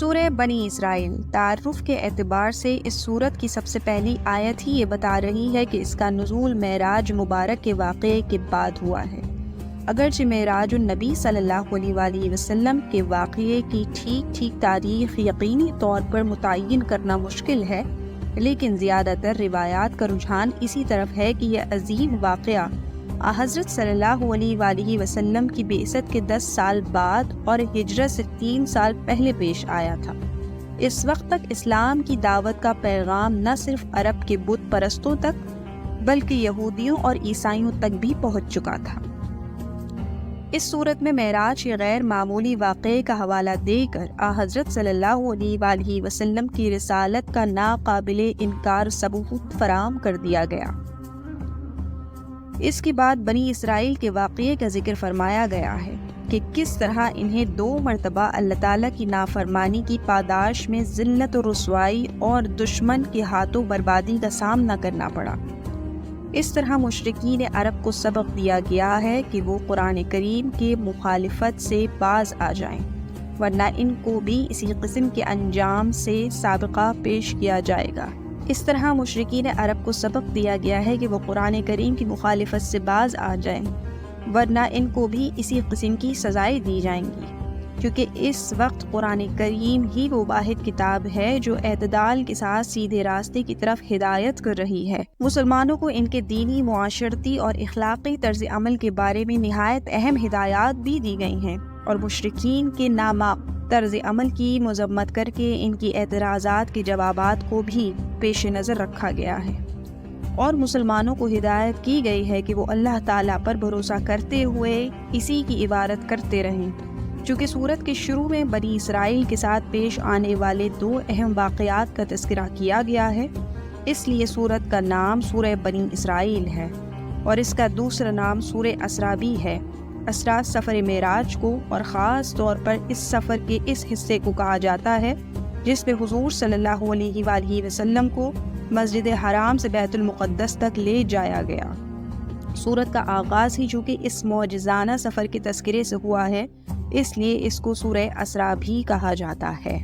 سورہ بنی اسرائیل تعارف کے اعتبار سے اس سورت کی سب سے پہلی آیت ہی یہ بتا رہی ہے کہ اس کا نزول معراج مبارک کے واقعے کے بعد ہوا ہے۔ اگرچہ معراج النبی صلی اللہ علیہ وآلہ وسلم کے واقعے کی ٹھیک تاریخ یقینی طور پر متعین کرنا مشکل ہے، لیکن زیادہ تر روایات کا رجحان اسی طرف ہے کہ یہ عظیم واقعہ حضرت صلی اللہ علیہ وآلہ وسلم کی بعثت کے 10 سال بعد اور ہجرت سے 3 سال پہلے پیش آیا تھا۔ اس وقت تک اسلام کی دعوت کا پیغام نہ صرف عرب کے بت پرستوں تک بلکہ یہودیوں اور عیسائیوں تک بھی پہنچ چکا تھا۔ اس صورت میں معراج کے غیر معمولی واقعے کا حوالہ دے کر حضرت صلی اللہ علیہ وآلہ وسلم کی رسالت کا ناقابل انکار ثبوت فراہم کر دیا گیا۔ اس کے بعد بنی اسرائیل کے واقعے کا ذکر فرمایا گیا ہے کہ کس طرح انہیں 2 مرتبہ اللہ تعالیٰ کی نافرمانی کی پاداش میں ذلت و رسوائی اور دشمن کے ہاتھوں بربادی کا سامنا کرنا پڑا۔ اس طرح مشرکین عرب کو سبق دیا گیا ہے کہ وہ قرآن کریم کے مخالفت سے باز آ جائیں، ورنہ ان کو بھی اسی قسم کے انجام سے سابقہ پیش کیا جائے گا۔ اس طرح مشرکین عرب کو سبق دیا گیا ہے کہ وہ قرآن کریم کی مخالفت سے باز آ جائیں، ورنہ ان کو بھی اسی قسم کی سزائیں دی جائیں گی، کیونکہ اس وقت قرآن کریم ہی وہ واحد کتاب ہے جو اعتدال کے ساتھ سیدھے راستے کی طرف ہدایت کر رہی ہے۔ مسلمانوں کو ان کے دینی، معاشرتی اور اخلاقی طرز عمل کے بارے میں نہایت اہم ہدایات بھی دی گئی ہیں، اور مشرکین کے نامعقول طرز عمل کی مذمت کر کے ان کی اعتراضات کے جوابات کو بھی پیش نظر رکھا گیا ہے، اور مسلمانوں کو ہدایت کی گئی ہے کہ وہ اللہ تعالیٰ پر بھروسہ کرتے ہوئے اسی کی عبادت کرتے رہیں۔ چونکہ سورت کے شروع میں بنی اسرائیل کے ساتھ پیش آنے والے 2 اہم واقعات کا تذکرہ کیا گیا ہے، اس لیے سورت کا نام سورہ بنی اسرائیل ہے، اور اس کا دوسرا نام سورہ اسریٰ بھی ہے۔ اسریٰ سفر معراج کو اور خاص طور پر اس سفر کے اس حصے کو کہا جاتا ہے جس میں حضور صلی اللہ علیہ وآلہ وسلم کو مسجد حرام سے بیت المقدس تک لے جایا گیا۔ سورت کا آغاز ہی چونکہ اس معجزانہ سفر کے تذکرے سے ہوا ہے، اس لیے اس کو سورہ اسریٰ بھی کہا جاتا ہے۔